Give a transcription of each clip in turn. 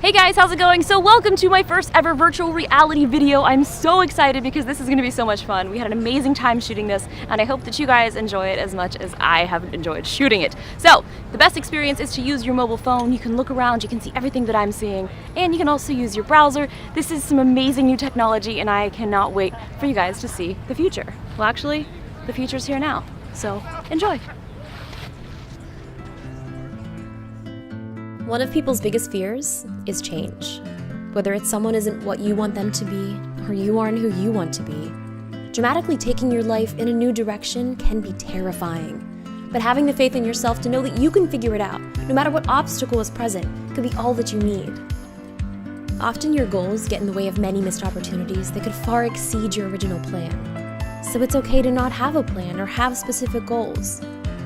Hey guys, how's it going? So welcome to my first ever virtual reality video. I'm so excited because this is going to be so much fun. We had an amazing time shooting this, and I hope that you guys enjoy it as much as I have enjoyed shooting it. So the best experience is to use your mobile phone. You can look around, you can see everything that I'm seeing, and you can also use your browser. This is some amazing new technology, and I cannot wait for you guys to see the future. Well, actually, the future's here now, so enjoy. One of people's biggest fears is change. Whether it's someone isn't what you want them to be, or you aren't who you want to be. Dramatically taking your life in a new direction can be terrifying. But having the faith in yourself to know that you can figure it out, no matter what obstacle is present, could be all that you need. Often your goals get in the way of many missed opportunities that could far exceed your original plan. So it's okay to not have a plan or have specific goals.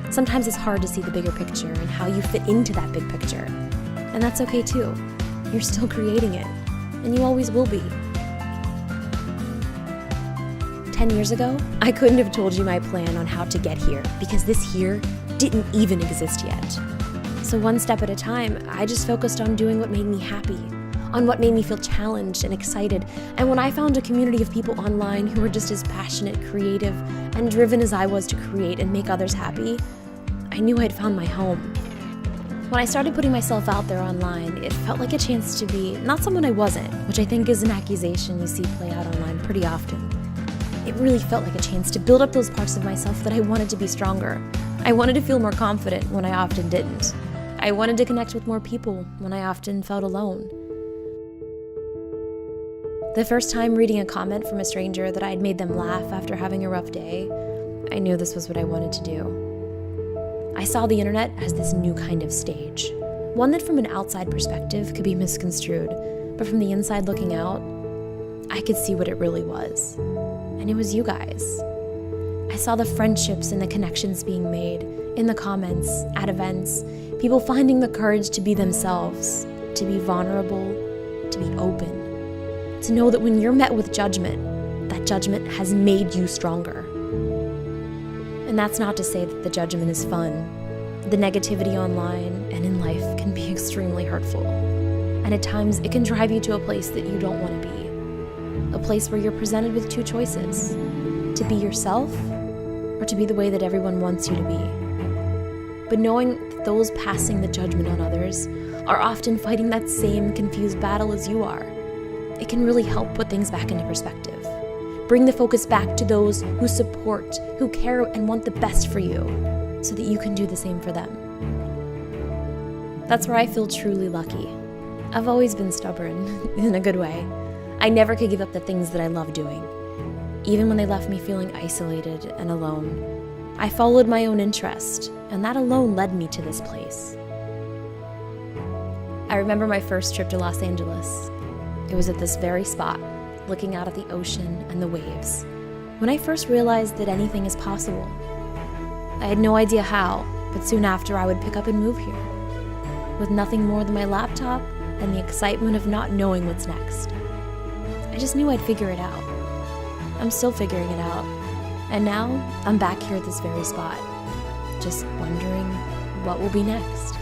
Sometimes it's hard to see the bigger picture and how you fit into that big picture. And that's okay too. You're still creating it, and you always will be. 10 years ago, I couldn't have told you my plan on how to get here because this here didn't even exist yet. So one step at a time, I just focused on doing what made me happy, on what made me feel challenged and excited. And when I found a community of people online who were just as passionate, creative, and driven as I was to create and make others happy, I knew I'd found my home. When I started putting myself out there online, it felt like a chance to be not someone I wasn't, which I think is an accusation you see play out online pretty often. It really felt like a chance to build up those parts of myself that I wanted to be stronger. I wanted to feel more confident when I often didn't. I wanted to connect with more people when I often felt alone. The first time reading a comment from a stranger that I'd made them laugh after having a rough day, I knew this was what I wanted to do. I saw the internet as this new kind of stage, one that from an outside perspective could be misconstrued, but from the inside looking out, I could see what it really was. And it was you guys. I saw the friendships and the connections being made in the comments, at events, people finding the courage to be themselves, to be vulnerable, to be open, to know that when you're met with judgment, that judgment has made you stronger. And that's not to say that the judgment is fun. The negativity online and in life can be extremely hurtful. And at times, it can drive you to a place that you don't want to be. A place where you're presented with two choices: to be yourself or to be the way that everyone wants you to be. But knowing that those passing the judgment on others are often fighting that same confused battle as you are, it can really help put things back into perspective. Bring the focus back to those who support, who care and want the best for you, so that you can do the same for them. That's where I feel truly lucky. I've always been stubborn, in a good way. I never could give up the things that I love doing. Even when they left me feeling isolated and alone, I followed my own interest, and that alone led me to this place. I remember my first trip to Los Angeles. It was at this very spot, looking out at the ocean and the waves, when I first realized that anything is possible. I had no idea how, but soon after I would pick up and move here, with nothing more than my laptop and the excitement of not knowing what's next. I just knew I'd figure it out. I'm still figuring it out, and now I'm back here at this very spot, just wondering what will be next.